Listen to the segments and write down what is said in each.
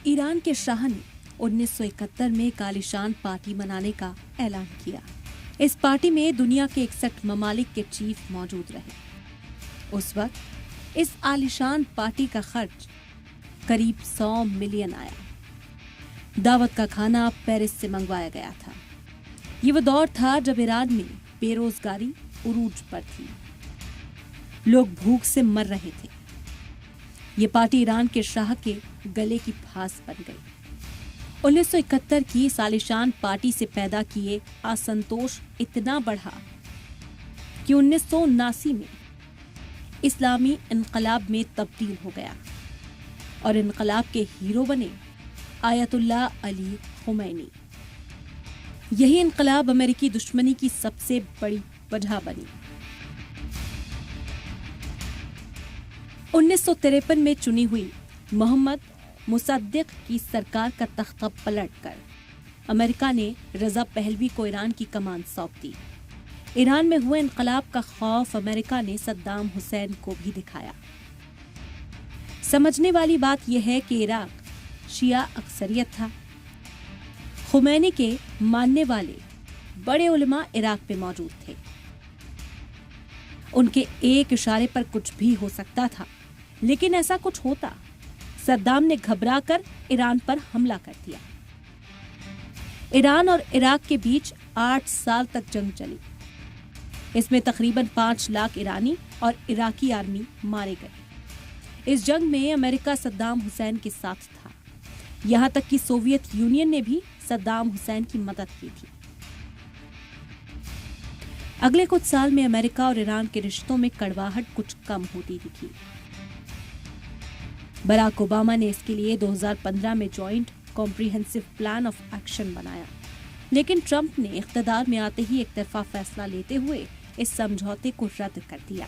Iran के शाह ने 1971 में एक आलीशान पार्टी मनाने का ऐलान किया। इस पार्टी में दुनिया के 61 ममालिक के चीफ मौजूद रहे। उस वक्त इस आलीशान पार्टी का खर्च करीब 100 मिलियन आया। दावत का खाना पेरिस से मंगवाया गया था। ये वो दौर था जब ईरान में बेरोजगारी उरूज पर थी, लोग भूख से मर रहे थे। ये पार्टी ईरान के शाह के गले की फांस बन गई। 1971 की इस आलीशान पार्टी से पैदा किए असंतोष इतना बढ़ा कि 1979 में इस्लामी इनकलाब में तब्दील हो गया और इनकलाब के हीरो बने आयतुल्लाह अली खुमैनी। यही इनकलाब अमेरिकी दुश्मनी की सबसे बड़ी वजह बनी। 1953 में चुनी हुई मोहम्मद मुसद्दिक की सरकार का तख्ता पलटकर अमेरिका ने रजा पहलवी को ईरान की कमान सौंप दी। ईरान में हुए इनकलाब का खौफ अमेरिका ने सद्दाम हुसैन को भी दिखाया। समझने वाली बात यह है कि इराक शिया अक्सरियत था। खुमैनी के मानने वाले बड़े उलमा इराक में मौजूद थे। उनके एक इशारे पर कुछ भी हो सकता था, लेकिन ऐसा कुछ होता, सद्दाम ने घबराकर ईरान पर हमला कर दिया। ईरान और इराक के बीच 8 साल तक जंग चली। इसमें तकरीबन 5 लाख ईरानी और इराकी आर्मी मारे गए। इस जंग में अमेरिका सद्दाम हुसैन के साथ था। यहां तक कि सोवियत यूनियन ने भी सद्दाम हुसैन की मदद की थी। अगले कुछ साल में अमेरिका और ईरान के रिश्तों में कड़वाहट कुछ कम होती दिखी। बराक ओबामा ने इसके लिए 2015 में joint comprehensive plan of action बनाया, लेकिन ट्रंप ने इख्तियार में आते ही एक तरफा फैसला लेते हुए इस समझौते को रद्द कर दिया।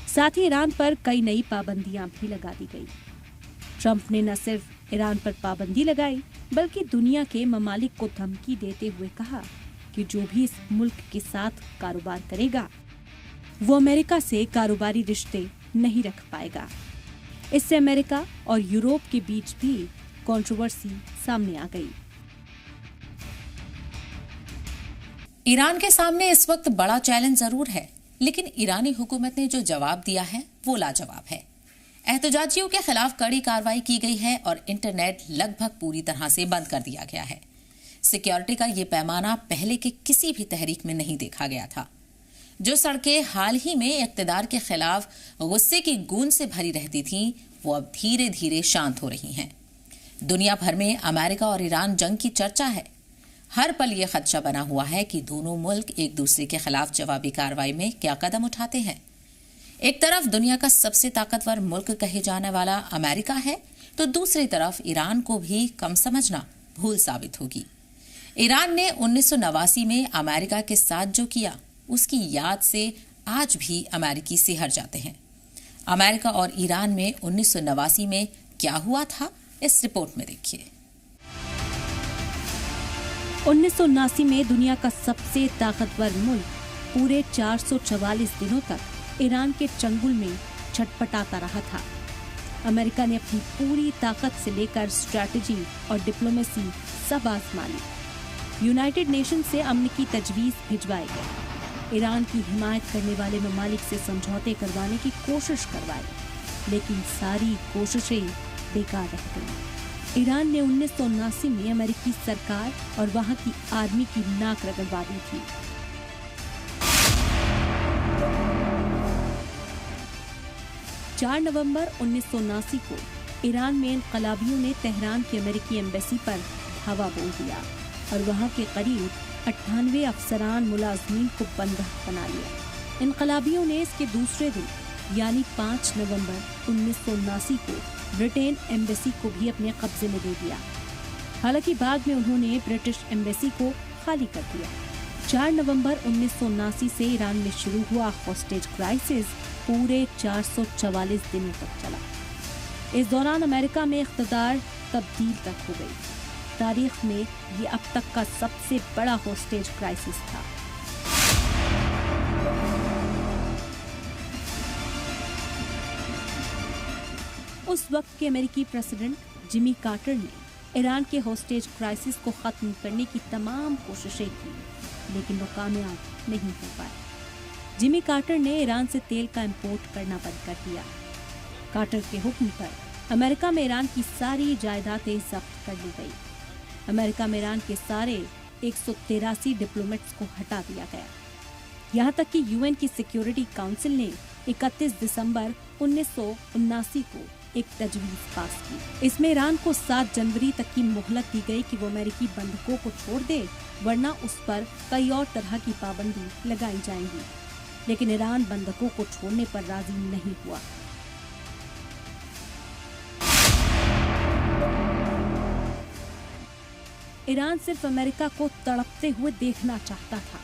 साथ ही ईरान पर कई नई पाबंदियां भी लगा दी गई। ट्रंप ने न सिर्फ ईरान पर पाबंदी लगाई, बल्कि दुनिया के ममालिक को धमकी देते हुए कहा कि जो भी इस मुल्क के साथ कारोबार करेगा वो अमेरिका से कारोबारी रिश्ते नहीं रख पाएगा। इससे अमेरिका और यूरोप के बीच भी कंट्रोवर्सी सामने आ गई। ईरान के सामने इस वक्त बड़ा चैलेंज जरूर है, लेकिन ईरानी हुकूमत ने जो जवाब दिया है वो लाजवाब है। एहतजाजियों के खिलाफ कड़ी कार्रवाई की गई है और इंटरनेट लगभग पूरी तरह से बंद कर दिया गया है। सिक्योरिटी का ये पैमाना पहले के किसी भी तहरीक में नहीं देखा गया था। जो सड़कें हाल ही में इक़्तिदार के खिलाफ गुस्से की गूंज से भरी रहती थीं, वो अब धीरे धीरे शांत हो रही हैं। दुनिया भर में अमेरिका और ईरान जंग की चर्चा है। हर पल ये खदशा बना हुआ है कि दोनों मुल्क एक दूसरे के खिलाफ जवाबी कार्रवाई में क्या कदम उठाते हैं। एक तरफ दुनिया का सबसे ताकतवर मुल्क कहे जाने वाला अमेरिका है, तो दूसरी तरफ ईरान को भी कम समझना भूल साबित होगी। ईरान ने 1989 में अमेरिका के साथ जो किया, उसकी याद से आज भी अमेरिकी सिहर जाते हैं। अमेरिका और ईरान में 1989 में क्या हुआ था, इस रिपोर्ट में देखिए। 1979 में दुनिया का सबसे ताकतवर मुल्क पूरे 444 दिनों तक ईरान के चंगुल में छटपटाता रहा था। अमेरिका ने अपनी पूरी ताकत से लेकर स्ट्रैटेजी और डिप्लोमेसी सब आजमा ली। यूनाइटेड नेशन से अमन की तजवीज भिजवाई गई। ईरान की हिमायत करने वाले ममालिक से समझौते करवाने की कोशिश करवाई, लेकिन सारी कोशिशें बेकार रह गईं। ईरान ने 1979 में अमेरिकी सरकार और वहां की आर्मी की नाक रगड़वा दी थी। 4 नवंबर 1979 को ईरान में इनकलाबियों ने तेहरान की अमेरिकी एम्बेसी पर धावा बोल दिया और वहां के करीब 98 अफसरान मुलाजमीन को बंधक बना लिया। इनकलाबियों ने इसके दूसरे दिन यानी 5 नवंबर 1979 को ब्रिटेन एम्बेसी को भी अपने कब्जे में दे दिया। हालांकि बाद में उन्होंने ब्रिटिश एम्बेसी को खाली कर दिया। 4 नवंबर 1979 से ईरान में शुरू हुआ हॉस्टेज क्राइसिस पूरे 444 दिनों तक चला। इस दौरान अमेरिका में इख्तियार तब्दील तक हो गई। तारीख में ये अब तक का सबसे बड़ा हॉस्टेज क्राइसिस था। उस वक्त के अमेरिकी प्रेसिडेंट जिमी कार्टर ने ईरान के होस्टेज क्राइसिस को खत्म करने की तमाम कोशिशें की, लेकिन वो कामयाब नहीं हो पाए। जिमी कार्टर ने ईरान से तेल का इंपोर्ट करना बंद कर दिया। कार्टर के हुक्म पर अमेरिका में ईरान की सारी जायदादें जब्त कर ली गई। अमेरिका में ईरान के सारे 183 डिप्लोमेट्स को हटा दिया गया। यहाँ तक कि यूएन की सिक्योरिटी काउंसिल ने 31 दिसंबर 1979 को एक तजवीज पास की। इसमें ईरान को 7 जनवरी तक की मोहलत दी गई कि वो अमेरिकी बंधकों को छोड़ दे, वरना उस पर कई और तरह की पाबंदी लगाई जाएंगी। लेकिन ईरान बंधकों को छोड़ने पर राजी नहीं हुआ। ईरान सिर्फ अमेरिका को तड़पते हुए देखना चाहता था।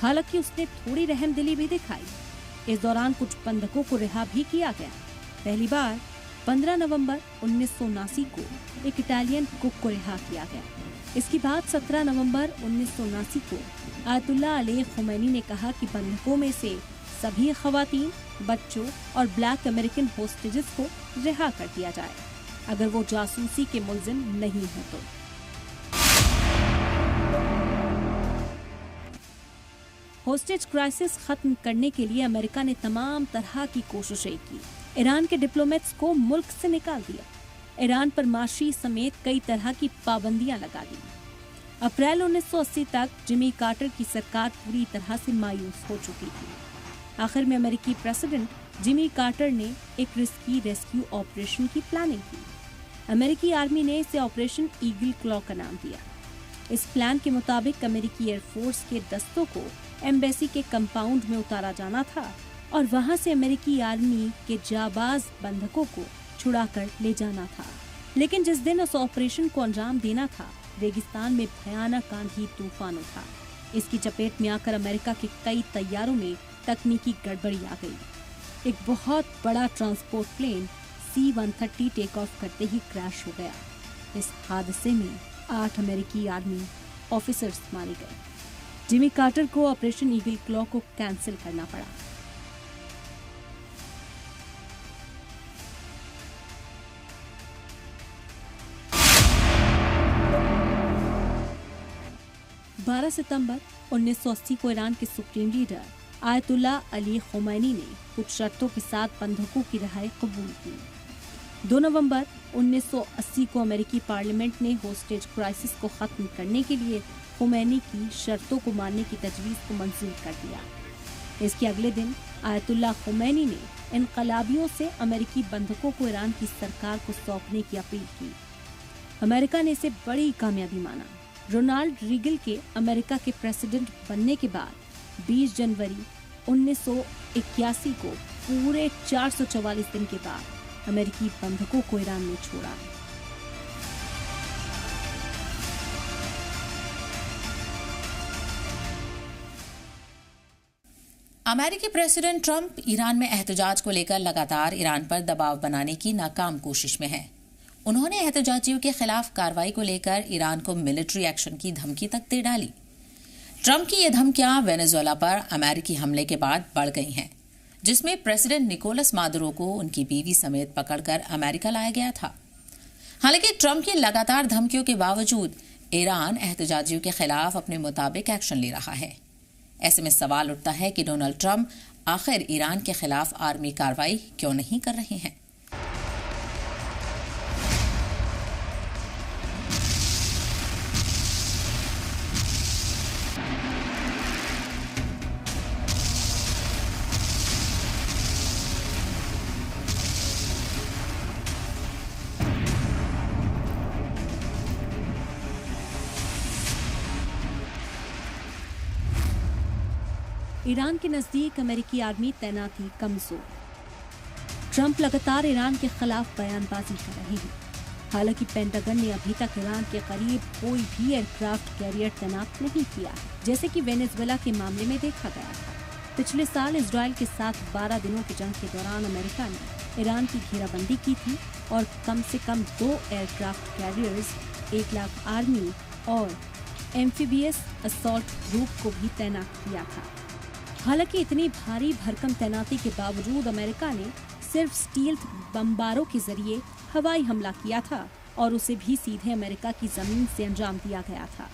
हालांकि उसने थोड़ी रहमदिली भी दिखाई। इस दौरान कुछ बंधकों को रिहा भी किया गया। पहली बार 15 नवंबर 1979 को एक इटालियन कुक को रिहा किया गया। इसके बाद 17 नवंबर 1979 को आयतुल्लाह अली खुमैनी ने कहा कि बंधकों में से सभी खवातीन, बच्चों और ब्लैक अमेरिकन होस्टेजेस को रिहा कर दिया जाए, अगर वो जासूसी के मुल्जिम नहीं हो तो। होस्टेज क्राइसिस खत्म करने के लिए अमेरिका ने तमाम तरह की कोशिशें की। ईरान के डिप्लोमेट्स को मुल्क से निकाल दिया। ईरान पर माशी समेत कई तरह की पाबंदियां लगा दी। अप्रैल 1980 तक जिमी कार्टर की सरकार पूरी तरह से मायूस हो चुकी थी। आखिर में अमेरिकी प्रेसिडेंट जिमी कार्टर ने एक रिस्की रेस्क्यू ऑपरेशन की प्लानिंग की। अमेरिकी आर्मी ने इसे ऑपरेशन ईगल क्लॉ का नाम दिया। इस प्लान के मुताबिक अमेरिकी एयरफोर्स के दस्तों को एम्बेसी के कंपाउंड में उतारा जाना था और वहां से अमेरिकी आर्मी के जाबाज बंधकों को छुड़ाकर ले जाना था। लेकिन जिस दिन उस ऑपरेशन को अंजाम देना था, रेगिस्तान में भयानक आंधी तूफान उठा। इसकी चपेट में आकर अमेरिका के कई तैयारों में तकनीकी गड़बड़ी आ गई। एक बहुत बड़ा transport plane C-130 take off करते ही क्रैश हो गया। इस हादसे में 8 अमेरिकी आर्मी ऑफिसर्स मारे गए। जिमी कार्टर को ऑपरेशन ईगल क्लॉ को कैंसिल करना पड़ा। बारह सितंबर 1980 को ईरान के supreme leader Ayatollah Ali Khomeini ने कुछ शर्तों के साथ बंधकों की रिहाई कबूल की। 2 नवंबर 1980 को अमेरिकी पार्लियामेंट ने होस्टेज क्राइसिस को खत्म करने के लिए खुमैनी की शर्तों को मानने की तजवीज को मंजूर कर दिया। इसके अगले दिन आयतुल्लाह खुमैनी ने इनकलाबियों से अमेरिकी बंधकों को ईरान की सरकार को सौंपने की अपील की। अमेरिका ने इसे बड़ी कामयाबी माना। रोनाल्ड रीगल के अमेरिका के प्रेसिडेंट बनने के बाद 20 जनवरी 1981 को पूरे 444 दिन के बाद अमेरिकी बंधकों को ईरान ने छोड़ा। अमेरिकी प्रेसिडेंट ट्रंप ईरान में एहतजाज को लेकर लगातार ईरान पर दबाव बनाने की नाकाम कोशिश में है। उन्होंने एहतजाजियों के खिलाफ कार्रवाई को लेकर ईरान को मिलिट्री एक्शन की धमकी तक दे डाली। ट्रंप की ये धमकियां वेनेजुएला पर अमेरिकी हमले के बाद बढ़ गई हैं, जिसमें प्रेसिडेंट निकोलस मादुरो को उनकी बीवी समेत पकड़कर अमेरिका लाया गया था। हालांकि ट्रंप की लगातार धमकियों के बावजूद ईरान एहतजाजियों के खिलाफ अपने मुताबिक एक्शन ले रहा है। ऐसे में सवाल उठता है कि डोनाल्ड ट्रंप आखिर ईरान के खिलाफ आर्मी कार्रवाई क्यों नहीं कर रहे हैं। ईरान के नजदीक अमेरिकी आर्मी तैनात थी कमजोर। ट्रंप लगातार ईरान के खिलाफ बयानबाजी कर रहे हैं। हालांकि पेंटागन ने अभी तक ईरान के करीब कोई भी एयरक्राफ्ट कैरियर तैनात नहीं किया, जैसे कि वेनेजुएला के मामले में देखा गया था। पिछले साल इजराइल के साथ 12 दिनों की जंग के दौरान अमेरिका ने ईरान की घेराबंदी की थी और कम से कम 2 एयरक्राफ्ट कैरियर्स, 1 लाख आर्मी और एम्फीबियस असॉल्ट ग्रुप को भी तैनात किया था। हालांकि इतनी भारी भरकम तैनाती के बावजूद अमेरिका ने सिर्फ स्टील्थ बमबारों के जरिए हवाई हमला किया था और उसे भी सीधे अमेरिका की जमीन से अंजाम दिया गया था।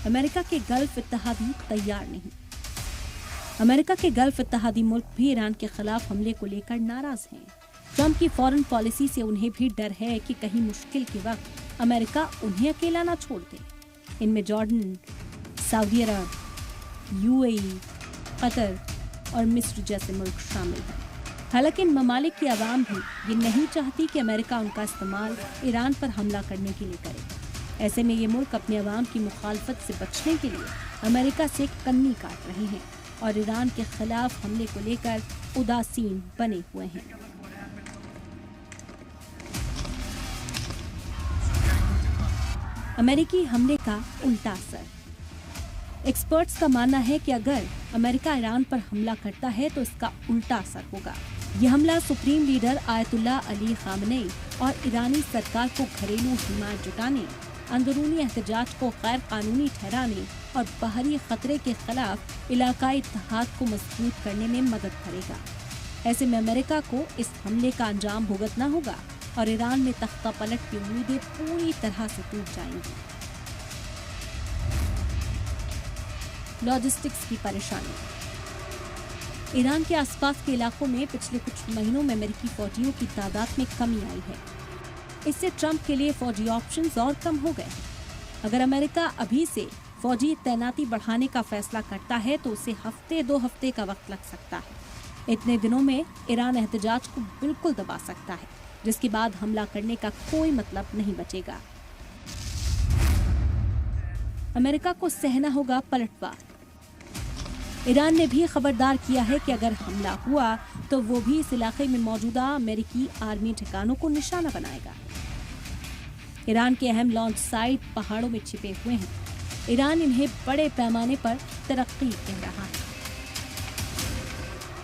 अमेरिका के गल्फ इत्तेहादी तैयार नहीं। अमेरिका के गल्फ इत्तेहादी मुल्क भी ईरान के खिलाफ हमले को लेकर नाराज हैं। ट्रंप की फॉरेन पॉलिसी से उन्हें भी डर है कि कहीं मुश्किल के वक्त अमेरिका उन्हें अकेला ना छोड़ दे। इनमें जॉर्डन, सऊदी अरब, यूएई, कतर और मिस्र जैसे मुल्क शामिल हैं। हालांकि इन ममालिक की आवाम भी ये नहीं चाहती कि अमेरिका उनका इस्तेमाल ईरान पर हमला करने के लिए करे। ऐसे में ये मुल्क अपने अवाम की मुखालफत से बचने के लिए अमेरिका से कन्नी काट रहे हैं और ईरान के खिलाफ हमले को लेकर उदासीन बने हुए हैं। अमेरिकी हमले का उल्टा असर। एक्सपर्ट्स का मानना है कि अगर अमेरिका ईरान पर हमला करता है तो इसका उल्टा असर होगा। यह हमला supreme leader Ayatollah Ali Khamenei और ईरानी सरकार को घरेलू हिमायत जुटाने, अंदरूनी एहतजाज को गैर कानूनी ठहराने और बाहरी खतरे के खिलाफ इलाकाई इत्तेहाद को मजबूत करने में मदद करेगा। ऐसे में अमेरिका को इस हमले का अंजाम भुगतना होगा और ईरान में तख्ता पलट की उम्मीदें पूरी तरह से टूट जाएंगी। लॉजिस्टिक्स की परेशानी। ईरान के आसपास के इलाकों में पिछले कुछ महीनों में अमेरिकी फौजियों की तादाद में कमी आई है। इससे ट्रंप के लिए फौजी ऑप्शंस और कम हो गए। अगर अमेरिका अभी से फौजी तैनाती बढ़ाने का फैसला करता है तो उसे हफ्ते 2 हफ्ते का वक्त लग सकता है। इतने दिनों में ईरान एहतजाज को बिल्कुल दबा सकता है, जिसके बाद हमला करने का कोई मतलब नहीं बचेगा। अमेरिका को सहना होगा पलटवार। ईरान ने भी खबरदार किया है कि अगर हमला हुआ तो वो भी इस इलाके में मौजूदा अमेरिकी आर्मी ठिकानों को निशाना बनाएगा। ईरान के अहम लॉन्च साइट पहाड़ों में छिपे हुए हैं। ईरान इन्हें बड़े पैमाने पर तरक्की कह रहा है।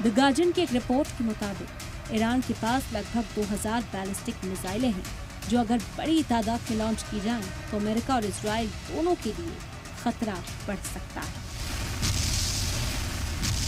द गार्जियन की एक रिपोर्ट के मुताबिक ईरान के पास लगभग 2000 बैलिस्टिक मिसाइलें हैं, जो अगर बड़ी तादाद में लॉन्च की जाएं तो अमेरिका और इजराइल दोनों के लिए खतरा बढ़ सकता है।